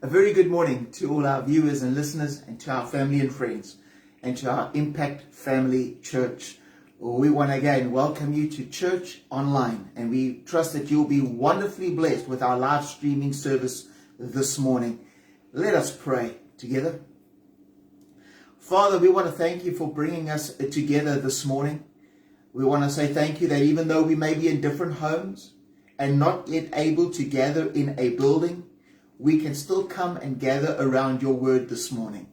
A very good morning to all our viewers and listeners, and to our family and friends, and to our Impact Family Church. We want to again welcome you to Church Online, and we trust that you'll be wonderfully blessed with our live streaming service this morning. Let us pray together. Father, we want to thank you for bringing us together this morning. We want to say thank you that even though we may be in different homes and not yet able to gather in a building, we can still come and gather around your word this morning.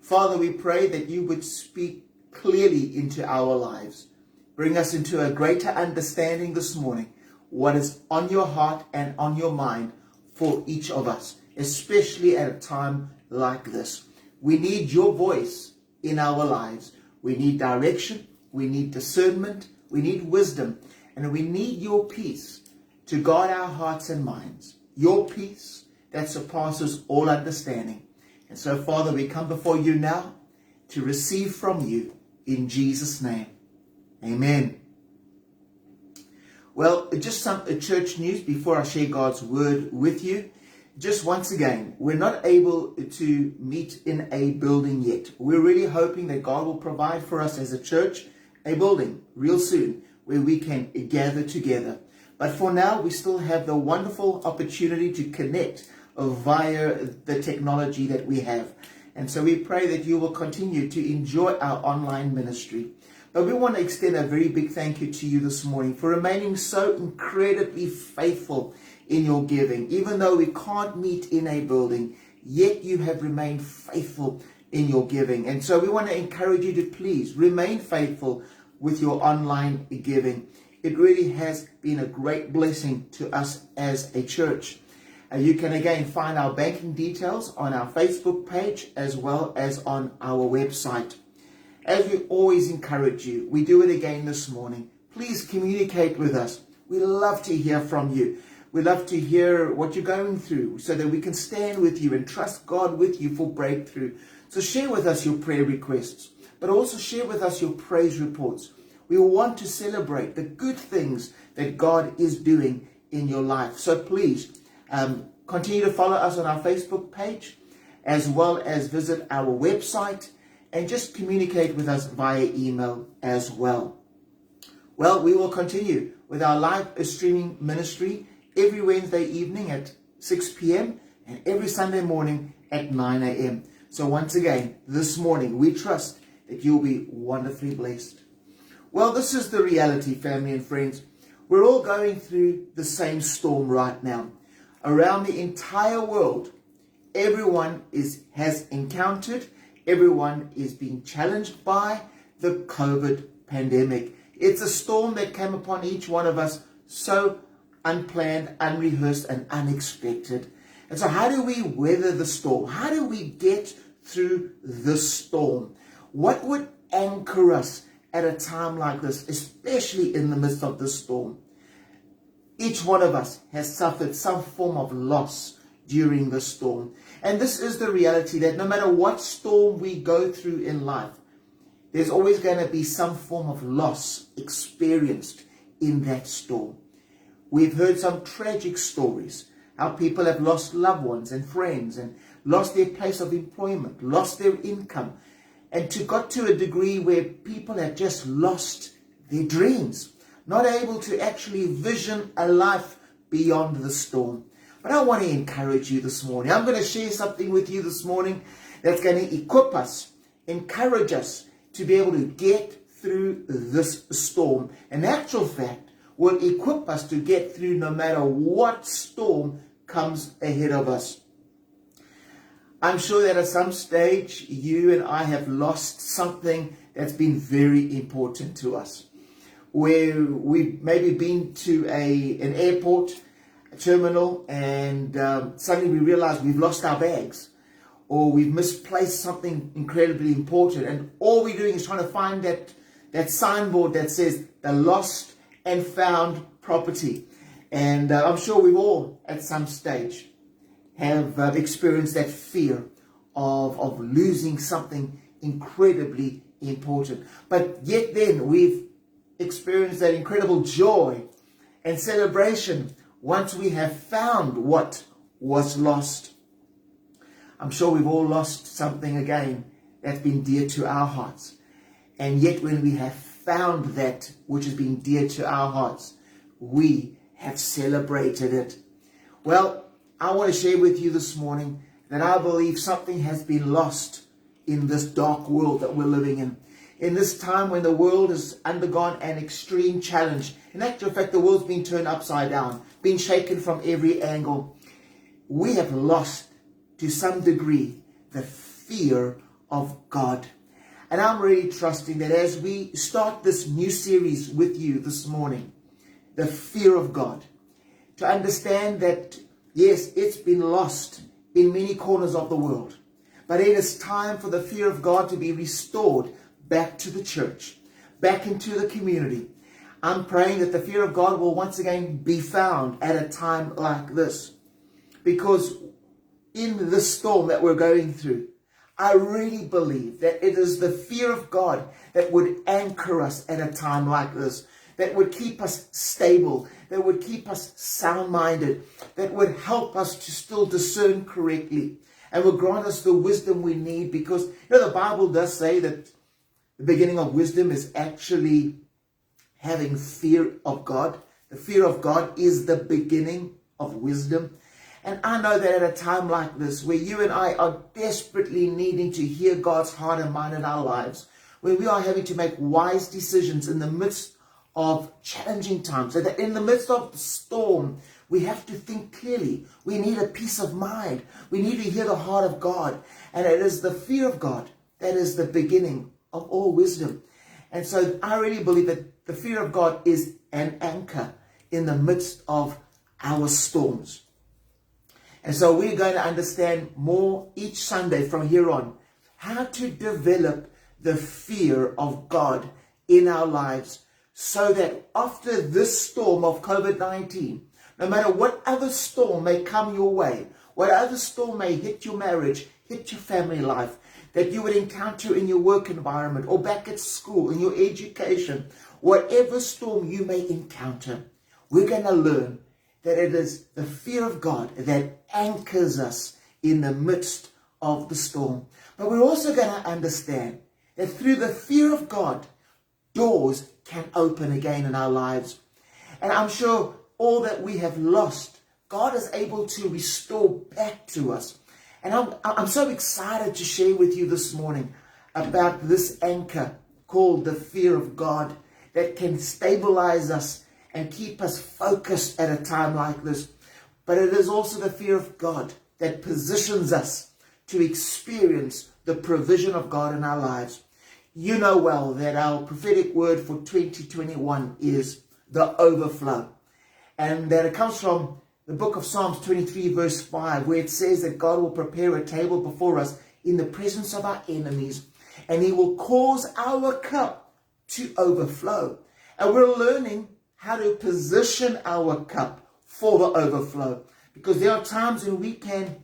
Father, we pray that you would speak clearly into our lives. Bring us into a greater understanding this morning, what is on your heart and on your mind for each of us, especially at a time like this. We need your voice in our lives. We need direction, we need discernment, we need wisdom, and we need your peace to guard our hearts and minds. Your peace that surpasses all understanding. And so, Father, we come before you now to receive from you in Jesus' name. Amen. Well, just some church news before I share God's word with you. Just once again, we're not able to meet in a building yet. We're really hoping that God will provide for us as a church a building real soon where we can gather together. But for now, we still have the wonderful opportunity to connect via the technology that we have. And so we pray that you will continue to enjoy our online ministry. But we want to extend a very big thank you to you this morning for remaining so incredibly faithful in your giving. Even though we can't meet in a building, yet you have remained faithful in your giving. And so we want to encourage you to please remain faithful with your online giving. It really has been a great blessing to us as a church. You can again find our banking details on our Facebook page as well as on our website. As we always encourage you, we do it again this morning. Please communicate with us. We love to hear from you. We love to hear what you're going through so that we can stand with you and trust God with you for breakthrough. So share with us your prayer requests, but also share with us your praise reports. We want to celebrate the good things that God is doing in your life. So please, continue to follow us on our Facebook page, as well as visit our website, and just communicate with us via email as well. Well, we will continue with our live streaming ministry every Wednesday evening at 6 p.m. and every Sunday morning at 9 a.m. So once again, this morning, we trust that you'll be wonderfully blessed. Well, this is the reality, family and friends. We're all going through the same storm right now. Around the entire world, everyone has encountered, everyone is being challenged by the COVID pandemic. It's a storm that came upon each one of us so unplanned, unrehearsed, and unexpected. And so how do we weather the storm? How do we get through the storm? What would anchor us at a time like this, especially in the midst of the storm? Each one of us has suffered some form of loss during the storm. And this is the reality that no matter what storm we go through in life, there's always going to be some form of loss experienced in that storm. We've heard some tragic stories, how people have lost loved ones and friends and lost their place of employment, lost their income, and got to a degree where people have just lost their dreams, not able to actually vision a life beyond the storm. But I want to encourage you this morning. I'm going to share something with you this morning that's going to equip us, encourage us to be able to get through this storm. In actual fact, will equip us to get through no matter what storm comes ahead of us. I'm sure that at some stage, you and I have lost something that's been very important to us. Where we've maybe been to an airport, a terminal, and suddenly we realize we've lost our bags, or we've misplaced something incredibly important, and all we're doing is trying to find that signboard that says the lost and found property. And I'm sure we've all at some stage have experienced that fear of losing something incredibly important. But yet then we've experienced that incredible joy and celebration once we have found what was lost. I'm sure we've all lost something again that's been dear to our hearts. And yet when we have found that which has been dear to our hearts, we have celebrated it. Well, I want to share with you this morning that I believe something has been lost in this dark world that we're living in. In this time when the world has undergone an extreme challenge. In actual fact, the world's been turned upside down, been shaken from every angle. We have lost, to some degree, the fear of God. And I'm really trusting that as we start this new series with you this morning, the fear of God, to understand that, yes, it's been lost in many corners of the world, but it is time for the fear of God to be restored back to the church, back into the community. I'm praying that the fear of God will once again be found at a time like this, because in this storm that we're going through, I really believe that it is the fear of God that would anchor us at a time like this, that would keep us stable, that would keep us sound-minded, that would help us to still discern correctly, and will grant us the wisdom we need. Because, the Bible does say that the beginning of wisdom is actually having fear of God. The fear of God is the beginning of wisdom. And I know that at a time like this, where you and I are desperately needing to hear God's heart and mind in our lives, where we are having to make wise decisions in the midst of challenging times, so that in the midst of the storm, we have to think clearly. We need a peace of mind. We need to hear the heart of God. And it is the fear of God that is the beginning of all wisdom. And so I really believe that the fear of God is an anchor in the midst of our storms. And so we're going to understand more each Sunday from here on how to develop the fear of God in our lives, so that after this storm of COVID-19, no matter what other storm may come your way, what other storm may hit your marriage, hit your family life, that you would encounter in your work environment or back at school, in your education, whatever storm you may encounter, we're going to learn that it is the fear of God that anchors us in the midst of the storm. But we're also going to understand that through the fear of God, doors can open again in our lives. And I'm sure all that we have lost, God is able to restore back to us. And I'm so excited to share with you this morning about this anchor called the fear of God that can stabilize us and keep us focused at a time like this. But it is also the fear of God that positions us to experience the provision of God in our lives. You know well that our prophetic word for 2021 is the overflow. And that it comes from the book of Psalms 23 verse 5, where it says that God will prepare a table before us in the presence of our enemies, and He will cause our cup to overflow. And we're learning how to position our cup for the overflow, because there are times when we can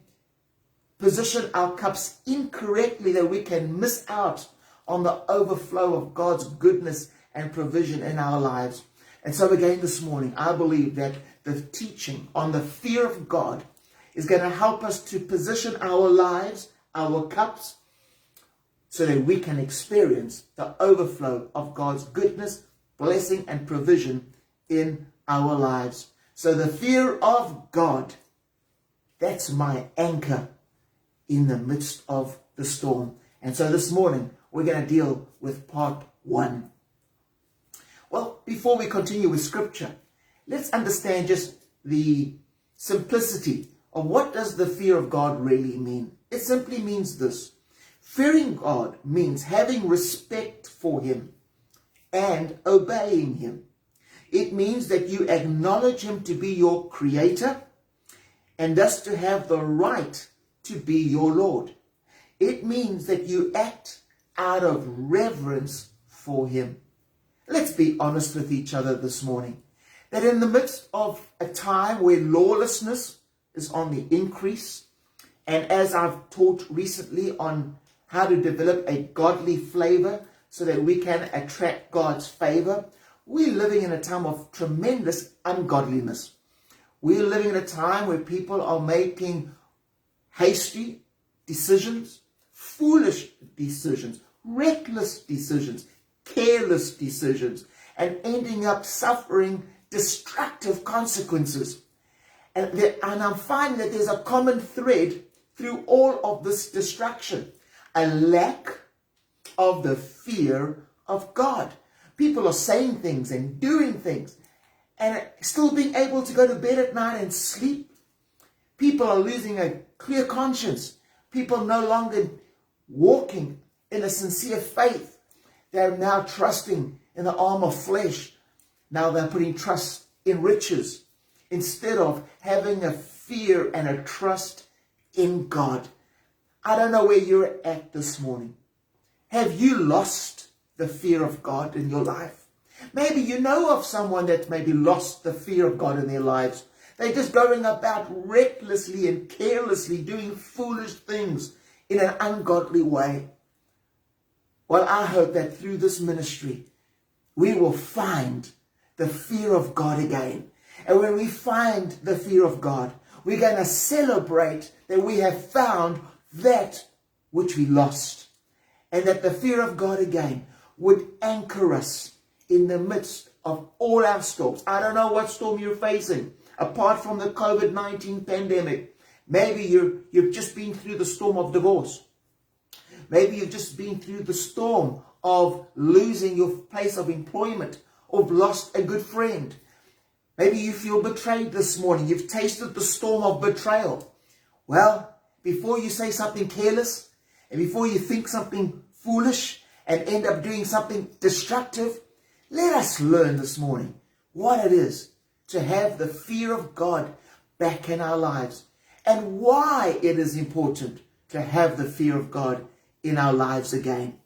position our cups incorrectly, that we can miss out on the overflow of God's goodness and provision in our lives. And so again this morning, I believe that the teaching on the fear of God is going to help us to position our lives, our cups, so that we can experience the overflow of God's goodness, blessing, and provision in our lives. So the fear of God, that's my anchor in the midst of the storm. And so this morning, we're going to deal with part 1. Well, before we continue with scripture, let's understand just the simplicity of what does the fear of God really mean. It simply means this. Fearing God means having respect for Him and obeying Him. It means that you acknowledge Him to be your creator and thus to have the right to be your Lord. It means that you act out of reverence for Him. Let's be honest with each other this morning, that in the midst of a time where lawlessness is on the increase, and as I've taught recently on how to develop a godly flavor so that we can attract God's favor, we're living in a time of tremendous ungodliness. We're living in a time where people are making hasty decisions, foolish decisions, reckless decisions, careless decisions, and ending up suffering destructive consequences. And I'm finding that there's a common thread through all of this destruction: a lack of the fear of God. People are saying things and doing things and still being able to go to bed at night and sleep. People are losing a clear conscience. People no longer walking in a sincere faith. They're now trusting in the arm of flesh. Now they're putting trust in riches instead of having a fear and a trust in God. I don't know where you're at this morning. Have you lost the fear of God in your life? Maybe you know of someone that maybe lost the fear of God in their lives. They're just going about recklessly and carelessly doing foolish things in an ungodly way. Well, I hope that through this ministry, we will find the fear of God again. And when we find the fear of God, we're going to celebrate that we have found that which we lost. And that the fear of God again would anchor us in the midst of all our storms. I don't know what storm you're facing, apart from the COVID-19 pandemic. Maybe you've just been through the storm of divorce. Maybe you've just been through the storm of losing your place of employment, or lost a good friend. Maybe you feel betrayed this morning. You've tasted the storm of betrayal. Well, before you say something careless, and before you think something foolish and end up doing something destructive, let us learn this morning what it is to have the fear of God back in our lives, and why it is important to have the fear of God in our lives again.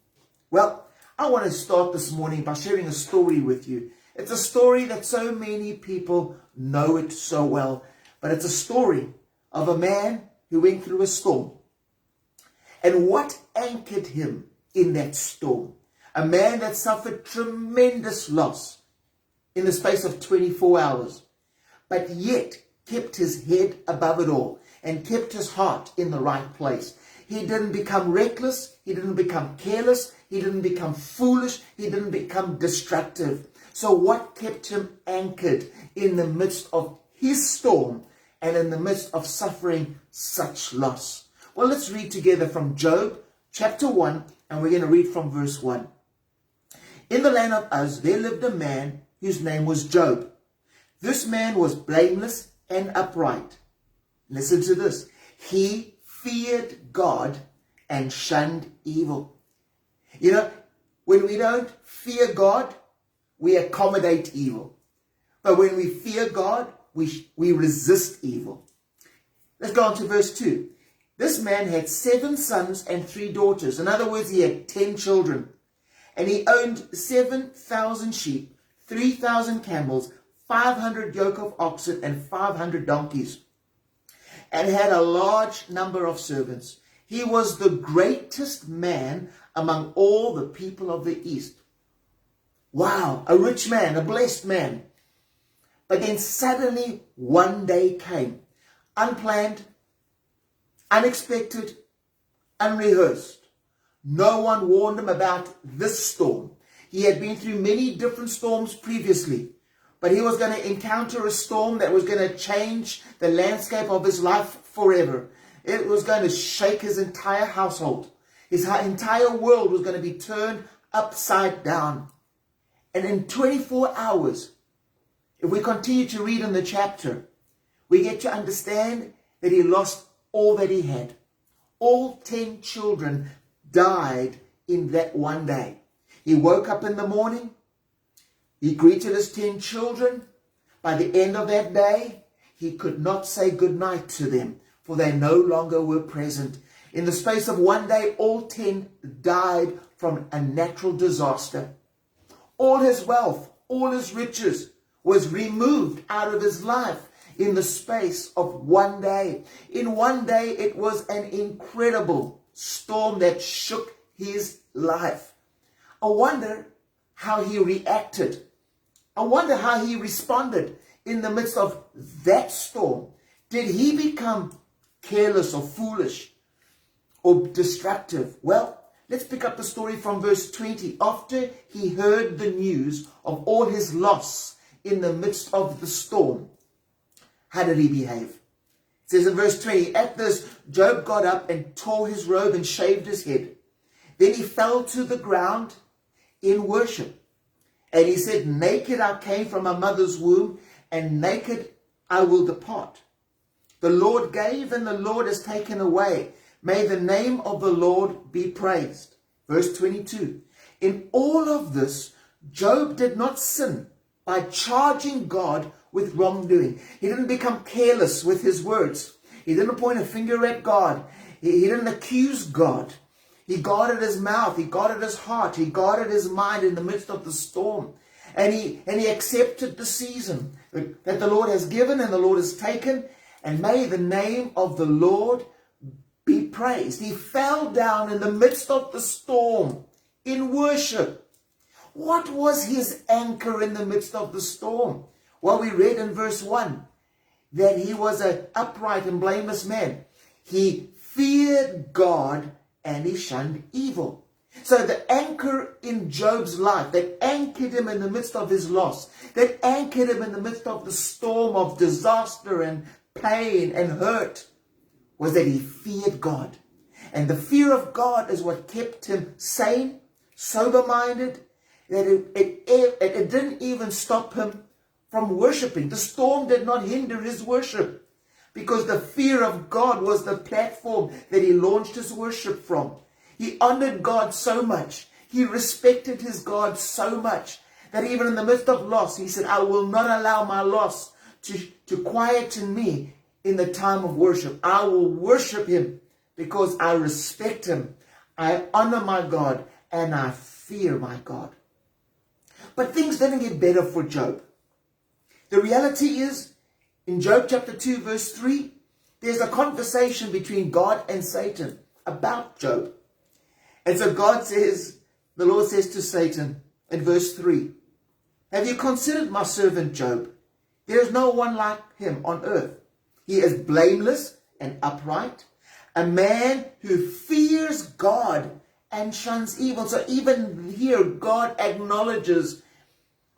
Well, I want to start this morning by sharing a story with you. It's a story that so many people know it so well, but it's a story of a man who went through a storm. And what anchored him in that storm? A man that suffered tremendous loss in the space of 24 hours, but yet kept his head above it all and kept his heart in the right place. He didn't become reckless. He didn't become careless. He didn't become foolish. He didn't become destructive. So what kept him anchored in the midst of his storm and in the midst of suffering such loss? Well, let's read together from Job chapter 1, and we're going to read from verse 1. In the land of Uz, there lived a man whose name was Job. This man was blameless and upright. Listen to this. He feared God and shunned evil. You know, when we don't fear God, we accommodate evil. But when we fear God, we resist evil. Let's go on to verse 2. This man had 7 sons and 3 daughters. In other words, he had 10 children. And he owned 7,000 sheep, 3,000 camels, 500 yoke of oxen, and 500 donkeys. And had a large number of servants. He was the greatest man among all the people of the East. Wow, a rich man, a blessed man. But then suddenly one day came, unplanned, unexpected, unrehearsed. No one warned him about this storm. He had been through many different storms previously, but he was going to encounter a storm that was going to change the landscape of his life forever. It was going to shake his entire household. His entire world was going to be turned upside down. And in 24 hours, if we continue to read in the chapter, we get to understand that he lost all that he had. All 10 children died in that one day. He woke up in the morning. He greeted his 10 children. By the end of that day, he could not say goodnight to them, for they no longer were present. In the space of one day, all 10 died from a natural disaster. All his wealth, all his riches was removed out of his life in the space of one day. In one day, it was an incredible storm that shook his life. I wonder how he reacted. I wonder how he responded in the midst of that storm. Did he become careless or foolish? or destructive? Well, let's pick up the story from verse 20. After he heard the news of all his loss in the midst of the storm, how did he behave? It says in verse 20, at this, Job got up and tore his robe and shaved his head. Then he fell to the ground in worship. And he said, naked I came from my mother's womb, and naked I will depart. The Lord gave, and the Lord has taken away. May the name of the Lord be praised. Verse 22. In all of this, Job did not sin by charging God with wrongdoing. He didn't become careless with his words. He didn't point a finger at God. He didn't accuse God. He guarded his mouth. He guarded his heart. He guarded his mind in the midst of the storm. And he accepted the season that the Lord has given and the Lord has taken. And may the name of the Lord be praised. He fell down in the midst of the storm in worship. What was his anchor in the midst of the storm? Well, we read in verse 1 that he was an upright and blameless man. He feared God and he shunned evil. So the anchor in Job's life that anchored him in the midst of his loss, that anchored him in the midst of the storm of disaster and pain and hurt, was that he feared God. And the fear of God is what kept him sane, sober-minded, that it didn't even stop him from worshiping. The storm did not hinder his worship, because the fear of God was the platform that he launched his worship from. He honored God so much. He respected his God so much that even in the midst of loss, he said, I will not allow my loss to quieten me in the time of worship. I will worship him because I respect him. I honor my God and I fear my God. But things didn't get better for Job. The reality is, in Job chapter 2, verse 3, there's a conversation between God and Satan about Job. And so the Lord says to Satan in verse 3, have you considered my servant Job? There is no one like him on earth. He is blameless and upright, a man who fears God and shuns evil. So even here, God acknowledges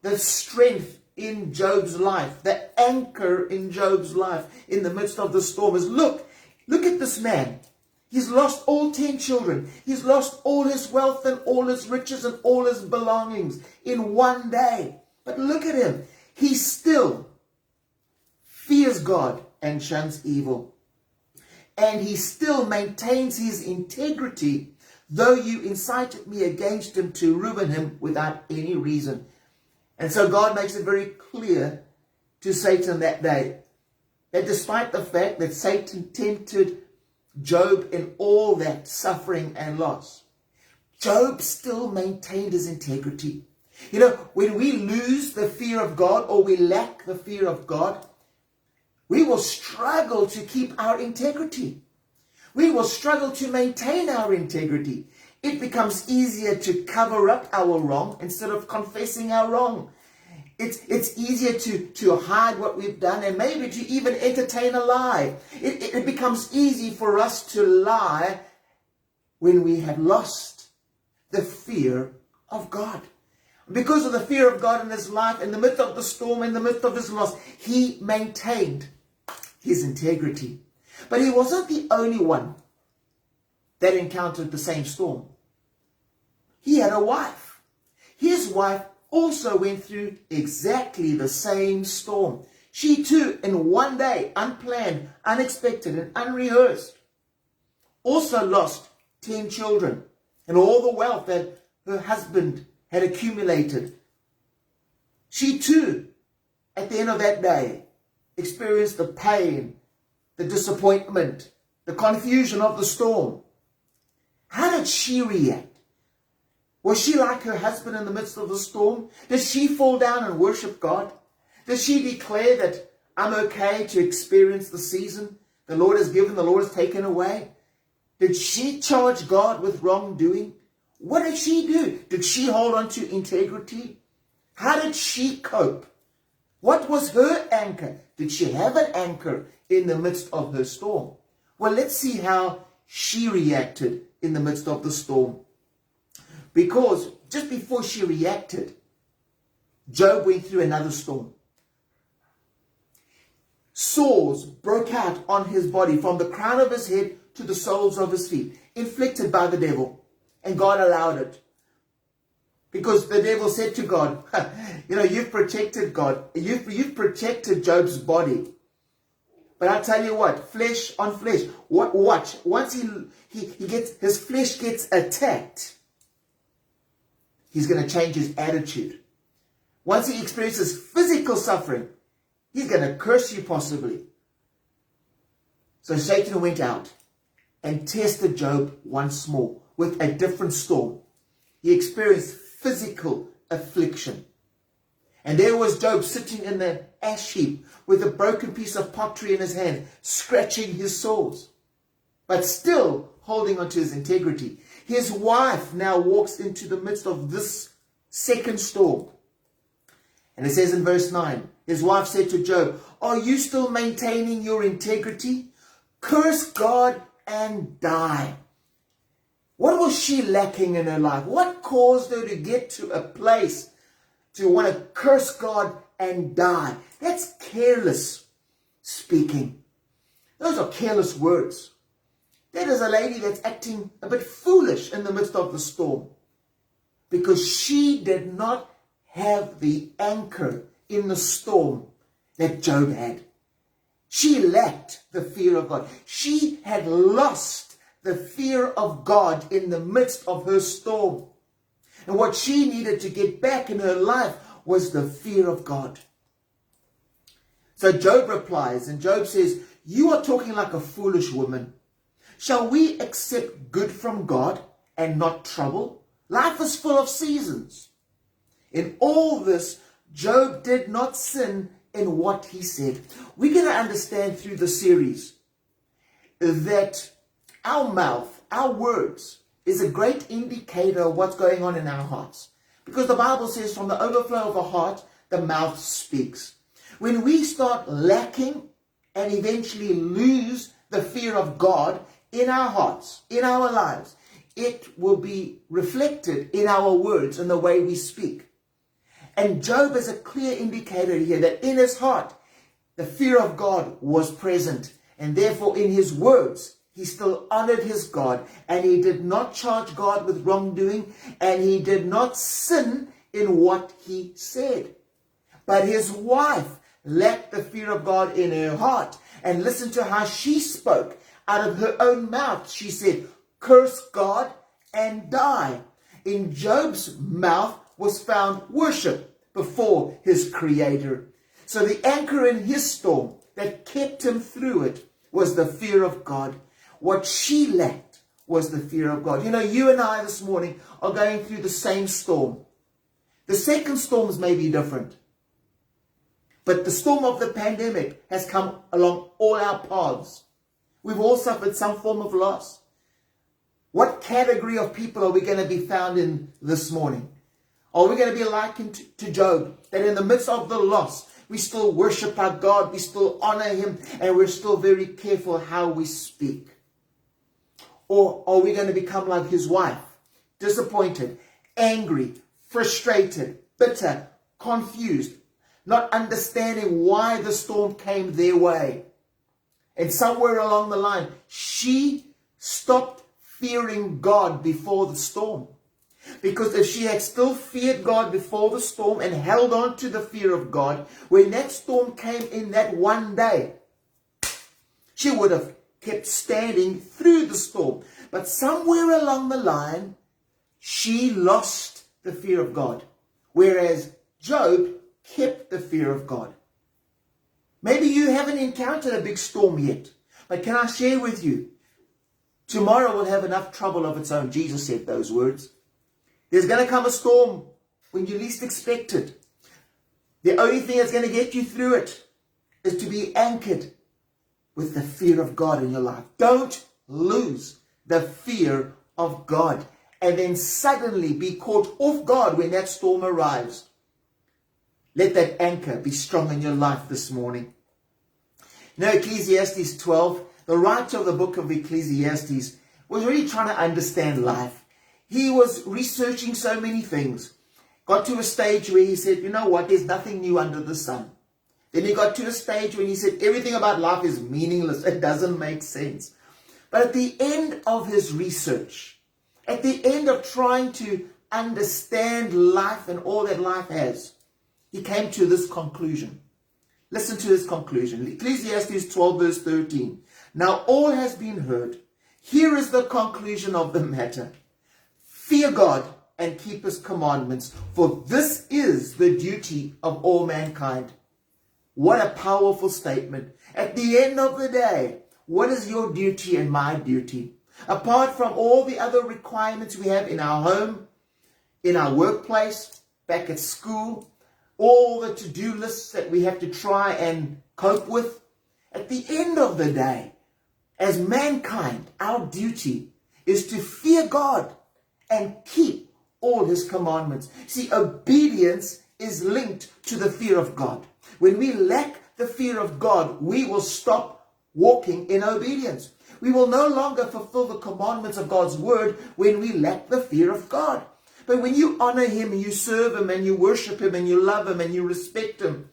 the strength in Job's life, the anchor in Job's life in the midst of the storm is, look at this man. He's lost all 10 children. He's lost all his wealth and all his riches and all his belongings in one day. But look at him. He still fears God and shuns evil. And he still maintains his integrity, though you incited me against him to ruin him without any reason. And so God makes it very clear to Satan that day that despite the fact that Satan tempted Job in all that suffering and loss, Job still maintained his integrity. You know, when we lose the fear of God or we lack the fear of God, we will struggle to keep our integrity. We will struggle to maintain our integrity. It becomes easier to cover up our wrong instead of confessing our wrong. It's easier to hide what we've done and maybe to even entertain a lie. It becomes easy for us to lie when we have lost the fear of God. Because of the fear of God in his life, in the midst of the storm, in the midst of his loss, he maintained his integrity. But he wasn't the only one that encountered the same storm. He had a wife. His wife also went through exactly the same storm. She too, in one day, unplanned, unexpected, and unrehearsed, also lost 10 children and all the wealth that her husband had accumulated. She too, at the end of that day, experienced the pain, the disappointment, the confusion of the storm. How did she react? Was she like her husband in the midst of the storm? Did she fall down and worship God? Did she declare that I'm okay to experience the season the Lord has given, the Lord has taken away? Did she charge God with wrongdoing? What did she do? Did she hold on to integrity? How did she cope? What was her anchor? Did she have an anchor in the midst of her storm? Well, let's see how she reacted in the midst of the storm. Because just before she reacted, Job went through another storm. Sores broke out on his body from the crown of his head to the soles of his feet, inflicted by the devil. And God allowed it. Because the devil said to God, you've protected God. You've protected Job's body. But I tell you what, flesh on flesh. Watch. Once his flesh gets attacked, he's going to change his attitude. Once he experiences physical suffering, he's going to curse you possibly. So Satan went out and tested Job once more with a different storm. He experienced physical affliction. And there was Job sitting in the ash heap with a broken piece of pottery in his hand, scratching his sores, but still holding on to his integrity. His wife now walks into the midst of this second storm. And it says in verse 9, his wife said to Job, "Are you still maintaining your integrity? Curse God and die." What was she lacking in her life? What caused her to get to a place to want to curse God and die? That's careless speaking. Those are careless words. That is a lady that's acting a bit foolish in the midst of the storm, because she did not have the anchor in the storm that Job had. She lacked the fear of God. She had lost the fear of God in the midst of her storm. And what she needed to get back in her life was the fear of God. So Job replies, and Job says, "You are talking like a foolish woman. Shall we accept good from God and not trouble? Life is full of seasons." In all this, Job did not sin in what he said. We're going to understand through the series that our mouth, our words, is a great indicator of what's going on in our hearts. Because the Bible says from the overflow of a heart, the mouth speaks. When we start lacking and eventually lose the fear of God in our hearts, in our lives, it will be reflected in our words and the way we speak. And Job is a clear indicator here that in his heart, the fear of God was present. And therefore in his words, he still honored his God, and he did not charge God with wrongdoing, and he did not sin in what he said. But his wife lacked the fear of God in her heart. And listen to how she spoke. Out of her own mouth, she said, "Curse God and die." In Job's mouth was found worship before his Creator. So the anchor in his storm that kept him through it was the fear of God. What she lacked was the fear of God. You and I this morning are going through the same storm. The second storms may be different, but the storm of the pandemic has come along all our paths. We've all suffered some form of loss. What category of people are we going to be found in this morning? Are we going to be likened to Job, that in the midst of the loss, we still worship our God, we still honor him, and we're still very careful how we speak? Or are we going to become like his wife, disappointed, angry, frustrated, bitter, confused, not understanding why the storm came their way? And somewhere along the line, she stopped fearing God before the storm. Because if she had still feared God before the storm and held on to the fear of God, when that storm came in that one day, she would have kept standing through the storm. But somewhere along the line, she lost the fear of God. Whereas Job kept the fear of God. Maybe you haven't encountered a big storm yet. But can I share with you? Tomorrow will have enough trouble of its own. Jesus said those words. There's going to come a storm when you least expect it. The only thing that's going to get you through it is to be anchored with the fear of God in your life. Don't lose the fear of God and then suddenly be caught off guard when that storm arrives. Let that anchor be strong in your life this morning. Ecclesiastes 12, The writer of the book of Ecclesiastes was really trying to understand life. He was researching so many things. Got to a stage where he said, you know what, there's nothing new under the sun. Then he got to a stage when he said, everything about life is meaningless. It doesn't make sense. But at the end of his research, at the end of trying to understand life and all that life has, he came to this conclusion. Listen to this conclusion. Ecclesiastes 12 verse 13. Now all has been heard. Here is the conclusion of the matter. Fear God and keep his commandments, for this is the duty of all mankind. What a powerful statement. At the end of the day, what is your duty and my duty? Apart from all the other requirements we have in our home, in our workplace, back at school, all the to-do lists that we have to try and cope with, at the end of the day, as mankind, our duty is to fear God and keep all his commandments. See, obedience is linked to the fear of God. When we lack the fear of God, we will stop walking in obedience. We will no longer fulfill the commandments of God's word when we lack the fear of God. But when you honor him and you serve him and you worship him and you love him and you respect him,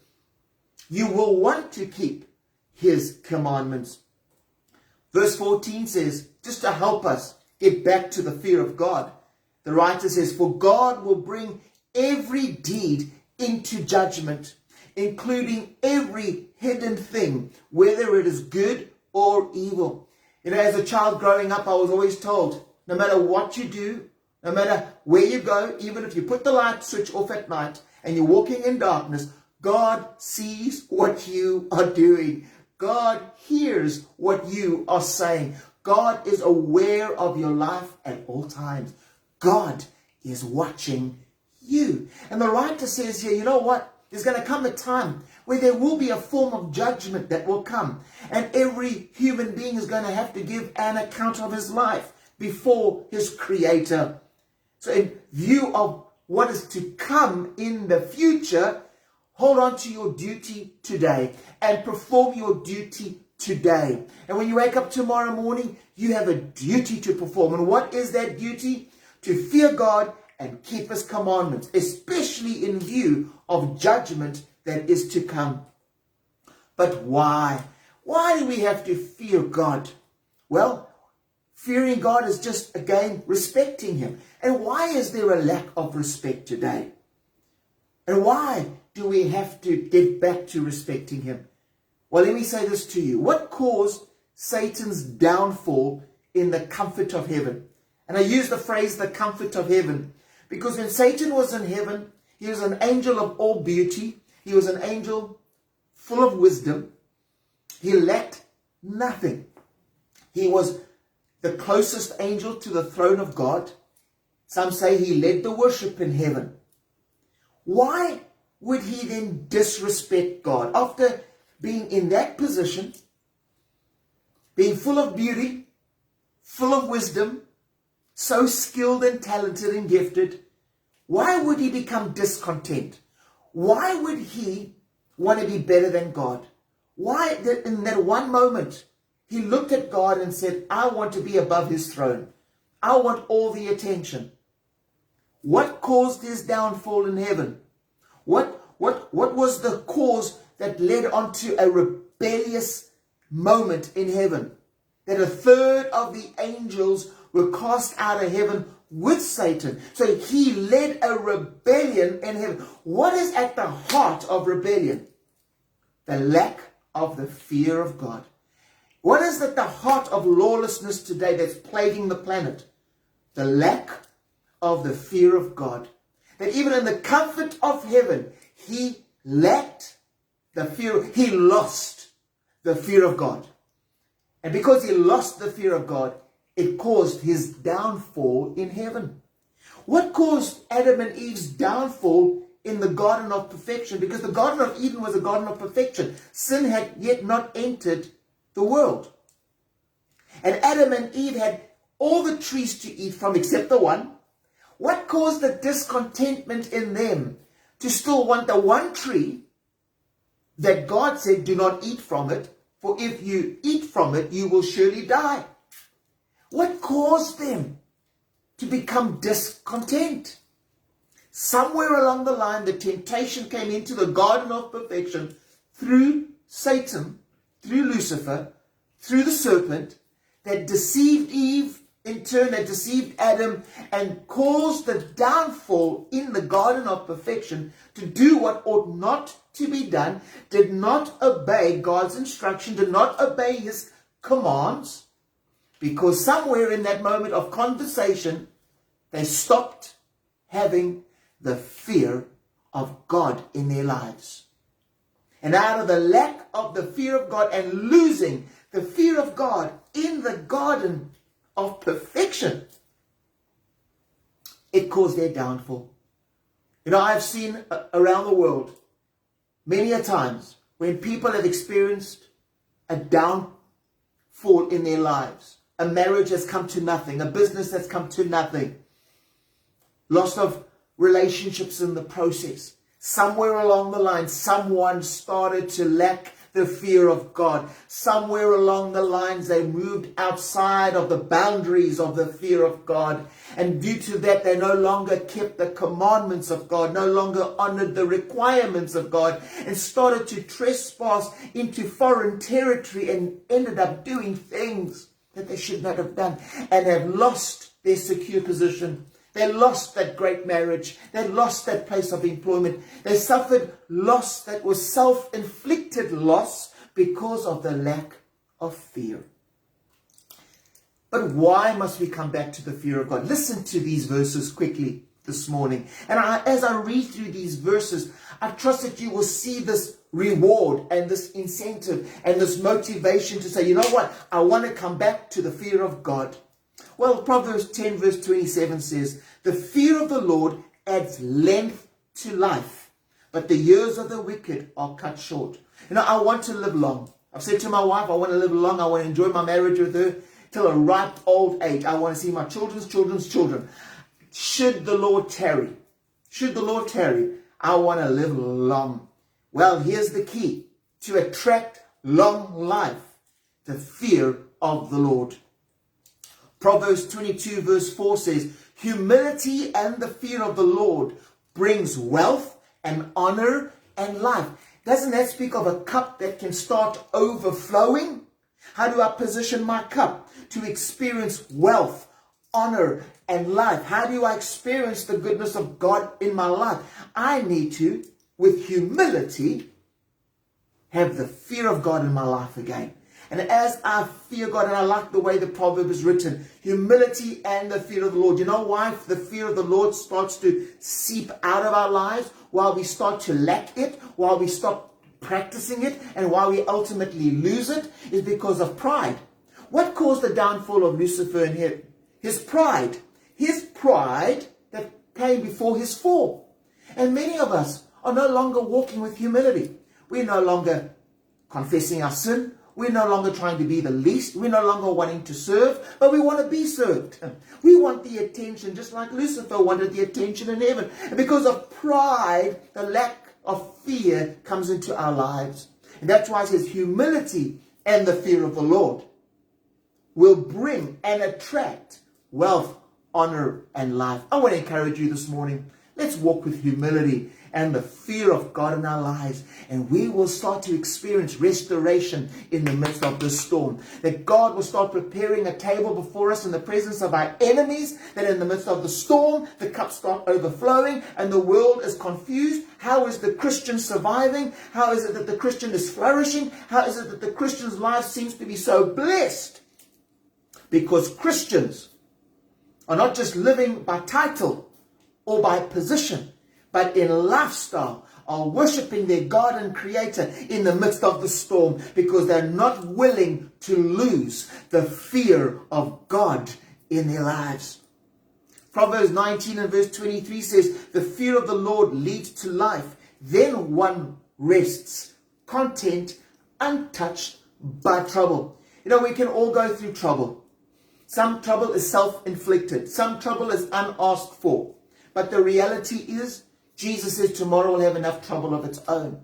you will want to keep his commandments. Verse 14 says, just to help us get back to the fear of God, the writer says, for God will bring every deed into judgment, including every hidden thing, whether it is good or evil. You know, as a child growing up, I was always told, no matter what you do, no matter where you go, even if you put the light switch off at night and you're walking in darkness, God sees what you are doing. God hears what you are saying. God is aware of your life at all times. God is watching you. And the writer says here, you know what? There's going to come a time where there will be a form of judgment that will come. And every human being is going to have to give an account of his life before his Creator. So in view of what is to come in the future, hold on to your duty today and perform your duty today. And when you wake up tomorrow morning, you have a duty to perform. And what is that duty? To fear God and keep his commandments, especially in view of judgment that is to come. But why? Why do we have to fear God? Well, fearing God is just, again, respecting him. And why is there a lack of respect today? And why do we have to get back to respecting him? Well, let me say this to you. What caused Satan's downfall in the comfort of heaven? And I use the phrase the comfort of heaven because when Satan was in heaven, he was an angel of all beauty. He was an angel full of wisdom. He lacked nothing. He was the closest angel to the throne of God. Some say he led the worship in heaven. Why would he then disrespect God? After being in that position, being full of beauty, full of wisdom, so skilled and talented and gifted, why would he become discontent? Why would he want to be better than God? Why in that one moment he looked at God and said, I want to be above his throne. I want all the attention. What caused his downfall in heaven? What was the cause that led on to a rebellious moment in heaven? That a third of the angels were cast out of heaven with Satan. So he led a rebellion in heaven. What is at the heart of rebellion? The lack of the fear of God. What is at the heart of lawlessness today that's plaguing the planet? The lack of the fear of God. That even in the comfort of heaven, he lacked the fear. He lost the fear of God. And because he lost the fear of God, it caused his downfall in heaven. What caused Adam and Eve's downfall in the Garden of Perfection? Because the Garden of Eden was a garden of perfection. Sin had yet not entered the world. And Adam and Eve had all the trees to eat from except the one. What caused the discontentment in them to still want the one tree that God said, do not eat from it? for if you eat from it, you will surely die. What caused them to become discontent? Somewhere along the line, the temptation came into the garden of perfection through Satan, through Lucifer, through the serpent, that deceived Eve, in turn that deceived Adam, and caused the downfall in the garden of perfection to do what ought not to be done, did not obey God's instruction, did not obey his commands, because somewhere in that moment of conversation, they stopped having the fear of God in their lives. And out of the lack of the fear of God and losing the fear of God in the garden of perfection, it caused their downfall. You know, I've seen around the world many a times when people have experienced a downfall in their lives. A marriage has come to nothing. A business has come to nothing. Loss of relationships in the process. Somewhere along the line, someone started to lack the fear of God. Somewhere along the lines, they moved outside of the boundaries of the fear of God. And due to that, they no longer kept the commandments of God, no longer honored the requirements of God, and started to trespass into foreign territory and ended up doing things that they should not have done, and have lost their secure position. They lost that great marriage. They lost that place of employment. They suffered loss that was self-inflicted loss because of the lack of fear. But why must we come back to the fear of God? Listen to these verses quickly this morning. And as I read through these verses, I trust that you will see this reward and this incentive and this motivation to say, you know what? I want to come back to the fear of God. Well, Proverbs 10 verse 27 says, the fear of the Lord adds length to life, but the years of the wicked are cut short. You know, I want to live long. I've said to my wife, I want to live long. I want to enjoy my marriage with her till a ripe old age. I want to see my children's children. Should the Lord tarry, I want to live long. Well, here's the key to attract long life: the fear of the Lord. Proverbs 22 verse 4 says, humility and the fear of the Lord brings wealth and honor and life. Doesn't that speak of a cup that can start overflowing? How do I position my cup to experience wealth, honor, and life? How do I experience the goodness of God in my life? I need to, with humility, have the fear of God in my life again. And as I fear God, and I like the way the proverb is written, humility and the fear of the Lord. You know why the fear of the Lord starts to seep out of our lives, while we start to lack it, while we stop practicing it, and while we ultimately lose it, is because of pride. What caused the downfall of Lucifer and him? His pride. His pride that came before his fall. And many of us are no longer walking with humility. We're no longer confessing our sin. We're no longer trying to be the least. We're no longer wanting to serve, but we want to be served. We want the attention, just like Lucifer wanted the attention in heaven. And because of pride, the lack of fear comes into our lives. And that's why it says humility and the fear of the Lord will bring and attract wealth, honor, and life. I want to encourage you this morning. Let's walk with humility and the fear of God in our lives, and we will start to experience restoration in the midst of this storm. That God will start preparing a table before us in the presence of our enemies, that in the midst of the storm, the cups start overflowing and the world is confused. How is the Christian surviving? How is it that the Christian is flourishing? How is it that the Christian's life seems to be so blessed? Because Christians are not just living by title or by position, but in lifestyle are worshiping their God and Creator in the midst of the storm, because they're not willing to lose the fear of God in their lives. Proverbs 19 and verse 23 says, the fear of the Lord leads to life. Then one rests, content, untouched by trouble. You know, we can all go through trouble. Some trouble is self-inflicted. Some trouble is unasked for. But the reality is, Jesus says tomorrow will have enough trouble of its own.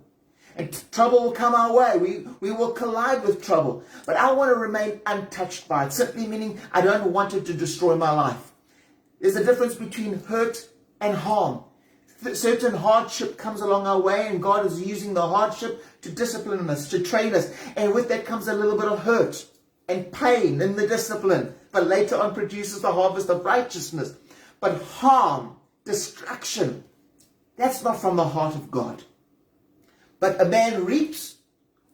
and trouble will come our way. We will collide with trouble. But I want to remain untouched by it, simply meaning I don't want it to destroy my life. There's a difference between hurt and harm. Certain hardship comes along our way, and God is using the hardship to discipline us, to train us. And with that comes a little bit of hurt and pain in the discipline, but later on produces the harvest of righteousness. But harm, destruction, that's not from the heart of God. But a man reaps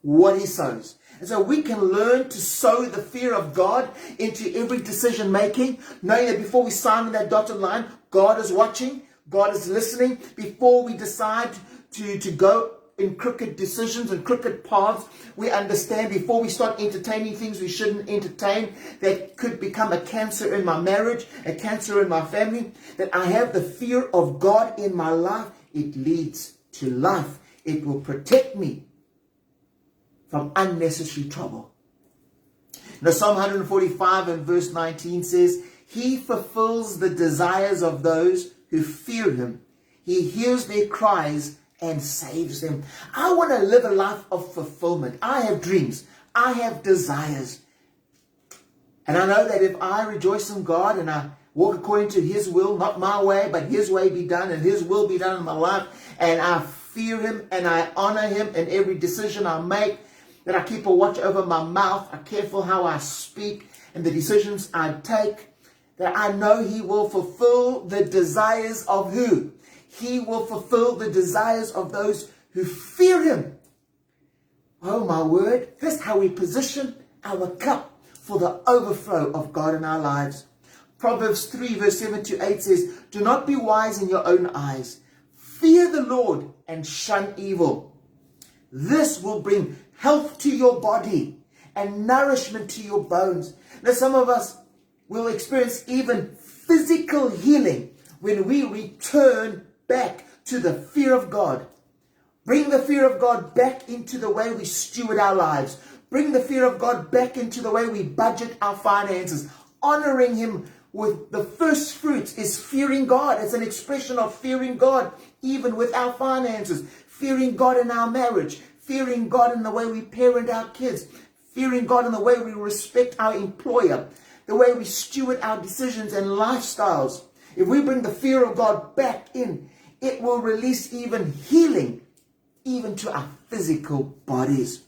what he sows. And so we can learn to sow the fear of God into every decision making, knowing that before we sign on that dotted line, God is watching, God is listening. Before we decide to go in crooked decisions and crooked paths, we understand before we start entertaining things we shouldn't entertain, that could become a cancer in my marriage, a cancer in my family, that I have the fear of God in my life. It leads to life. It will protect me from unnecessary trouble. Now, Psalm 145 and verse 19 says, He fulfills the desires of those who fear Him. He hears their cries and saves them. I want to live a life of fulfillment. I have dreams. I have desires. And I know that if I rejoice in God and I walk according to His will, not my way, but His way be done and His will be done in my life, and I fear Him and I honor Him in every decision I make, that I keep a watch over my mouth, I'm careful how I speak and the decisions I take, that I know He will fulfill the desires of who? He will fulfill the desires of those who fear Him. Oh my word, that's how we position our cup for the overflow of God in our lives. Proverbs 3 verse 7 to 8 says, Do not be wise in your own eyes. Fear the Lord and shun evil. This will bring health to your body and nourishment to your bones. Now some of us will experience even physical healing when we return back to the fear of God. Bring the fear of God back into the way we steward our lives. Bring the fear of God back into the way we budget our finances. Honoring Him with the first fruits is fearing God. It's an expression of fearing God even with our finances. Fearing God in our marriage. Fearing God in the way we parent our kids. Fearing God in the way we respect our employer. The way we steward our decisions and lifestyles. If we bring the fear of God back in, it will release even healing, even to our physical bodies.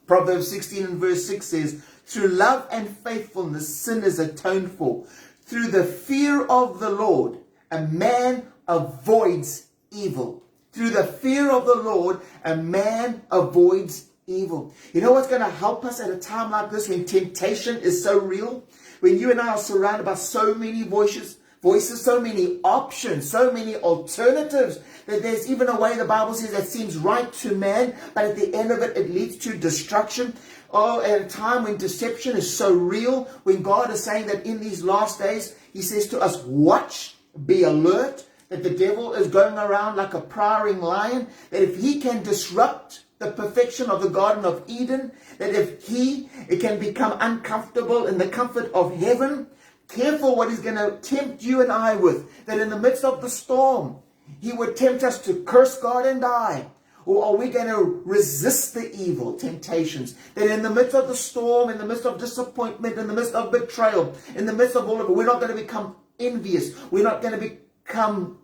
Proverbs 16 and verse 6 says, Through love and faithfulness, sin is atoned for. Through the fear of the Lord, a man avoids evil. Through the fear of the Lord, a man avoids evil. You know what's going to help us at a time like this when temptation is so real? When you and I are surrounded by so many voices, so many options, so many alternatives, that there's even a way the Bible says that seems right to man, but at the end of it, it leads to destruction. Oh, at a time when deception is so real, when God is saying that in these last days, He says to us, watch, be alert, that the devil is going around like a prowling lion, that if he can disrupt the perfection of the Garden of Eden, that if it can become uncomfortable in the comfort of heaven, careful what He's going to tempt you and I with, that in the midst of the storm, He would tempt us to curse God and die. Or are we going to resist the evil temptations? That in the midst of the storm, in the midst of disappointment, in the midst of betrayal, in the midst of all of it, we're not going to become envious. We're not going to become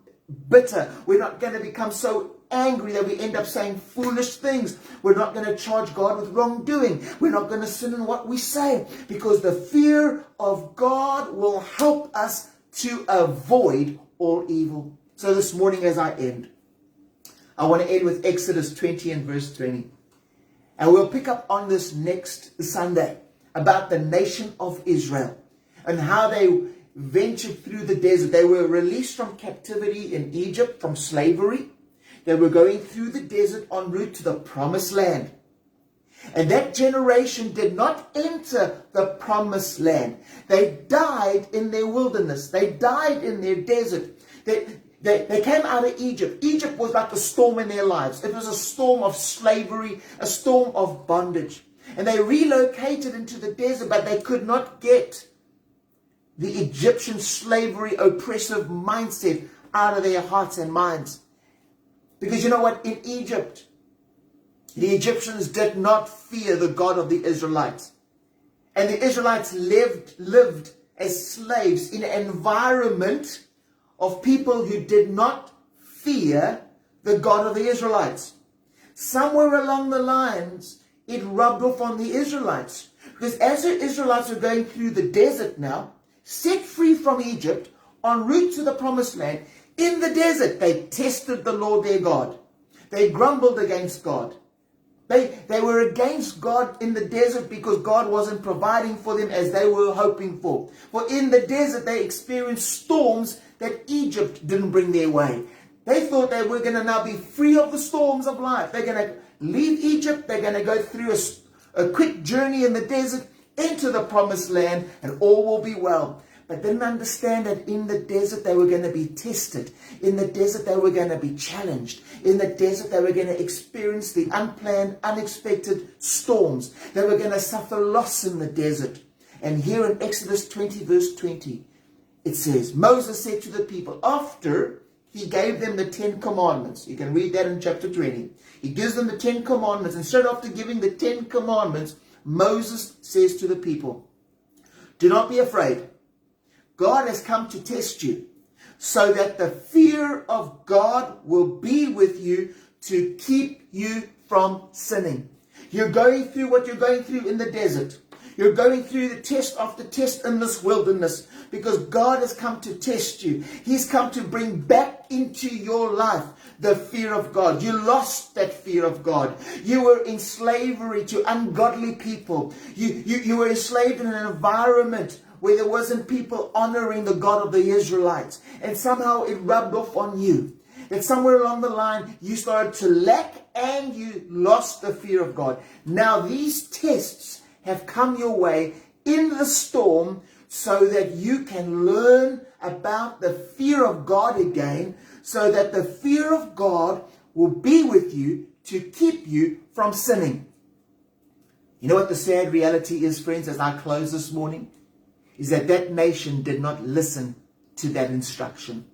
bitter. We're not going to become so angry that we end up saying foolish things. We're not going to charge God with wrongdoing. We're not going to sin in what we say, because the fear of God will help us to avoid all evil. So this morning as I end, I want to end with Exodus 20 and verse 20. And we'll pick up on this next Sunday about the nation of Israel and how they ventured through the desert. They were released from captivity in Egypt, from slavery. They were going through the desert en route to the promised land. And that generation did not enter the promised land. They died in their wilderness. They died in their desert. They came out of Egypt. Egypt was like a storm in their lives. It was a storm of slavery, a storm of bondage. And they relocated into the desert, but they could not get the Egyptian slavery oppressive mindset out of their hearts and minds. Because you know what? In Egypt, The Egyptians did not fear the God of the Israelites. And the Israelites lived as slaves in an environment of people who did not fear the God of the Israelites. Somewhere along the lines, it rubbed off on the Israelites. Because as the Israelites were going through the desert now, set free from Egypt, en route to the promised land, in the desert, they tested the Lord their God. They grumbled against God. They were against God in the desert because God wasn't providing for them as they were hoping for. For in the desert, they experienced storms that Egypt didn't bring their way. They thought they were going to now be free of the storms of life. They're going to leave Egypt. They're going to go through a quick journey in the desert into the promised land, and all will be well. But didn't understand that in the desert they were going to be tested. In the desert they were going to be challenged. In the desert they were going to experience the unplanned, unexpected storms. They were going to suffer loss in the desert. And here in Exodus 20 verse 20, it says, Moses said to the people, after he gave them the 10 commandments. You can read that in chapter 20. He gives them the 10 commandments. And straight after giving the 10 commandments, Moses says to the people, do not be afraid. God has come to test you so that the fear of God will be with you to keep you from sinning. You're going through what you're going through in the desert. You're going through the test after test in this wilderness because God has come to test you. He's come to bring back into your life the fear of God. You lost that fear of God. You were in slavery to ungodly people. You were enslaved in an environment where there wasn't people honoring the God of the Israelites. And somehow it rubbed off on you. That somewhere along the line you started to lack and you lost the fear of God. Now these tests have come your way in the storm so that you can learn about the fear of God again, so that the fear of God will be with you to keep you from sinning. You know what the sad reality is, friends, as I close this morning? Is that nation did not listen to that instruction.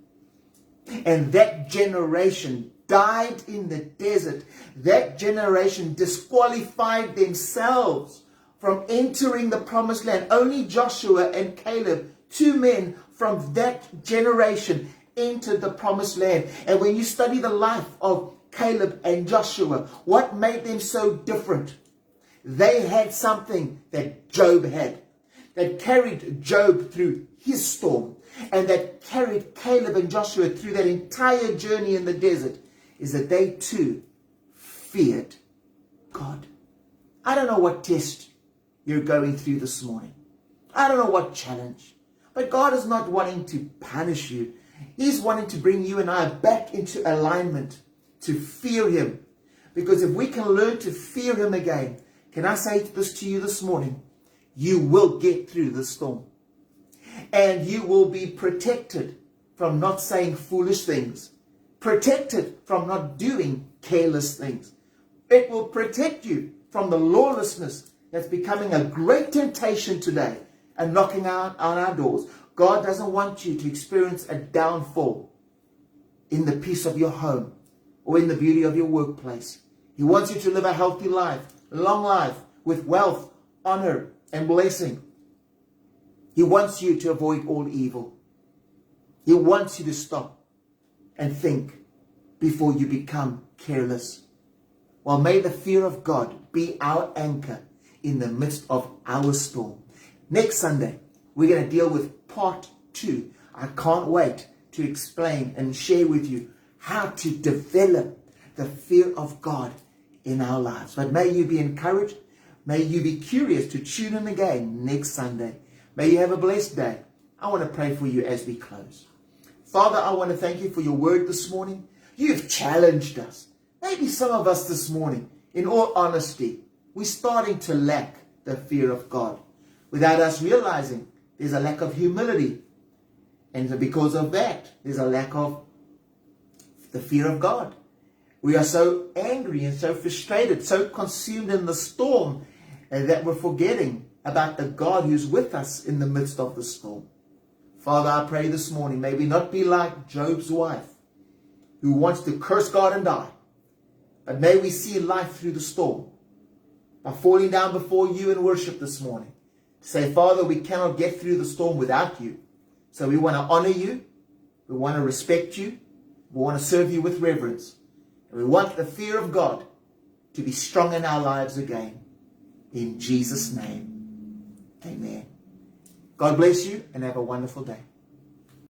And that generation died in the desert. That generation disqualified themselves from entering the promised land. Only Joshua and Caleb, 2 men from that generation, entered the promised land. And when you study the life of Caleb and Joshua, what made them so different? They had something that Job had, that carried Job through his storm, and that carried Caleb and Joshua through that entire journey in the desert, is that they too feared God. I don't know what test you're going through this morning. I don't know what challenge. But God is not wanting to punish you. He's wanting to bring you and I back into alignment, to fear Him. Because if we can learn to fear Him again, can I say this to you this morning? You will get through the storm. And you will be protected from not saying foolish things. Protected from not doing careless things. It will protect you from the lawlessness that's becoming a great temptation today and knocking on our doors. God doesn't want you to experience a downfall in the peace of your home or in the beauty of your workplace. He wants you to live a healthy life, a long life with wealth, honor, and blessing. He wants you to avoid all evil. He wants you to stop and think before you become careless. Well, may the fear of God be our anchor in the midst of our storm. Next Sunday, we're going to deal with part 2. I can't wait to explain and share with you how to develop the fear of God in our lives. But may you be encouraged. May you be curious to tune in again next Sunday. May you have a blessed day. I want to pray for you as we close. Father, I want to thank you for your word this morning. You've challenged us. Maybe some of us this morning, in all honesty, we're starting to lack the fear of God. Without us realizing there's a lack of humility. And because of that, there's a lack of the fear of God. We are so angry and so frustrated, so consumed in the storm that we're forgetting about the God who's with us in the midst of the storm. Father, I pray this morning, may we not be like Job's wife, who wants to curse God and die. But may we see life through the storm by falling down before you in worship this morning. Say, Father, we cannot get through the storm without you. So we want to honor you. We want to respect you. We want to serve you with reverence. And we want the fear of God to be strong in our lives again. In Jesus' name, amen. God bless you and have a wonderful day.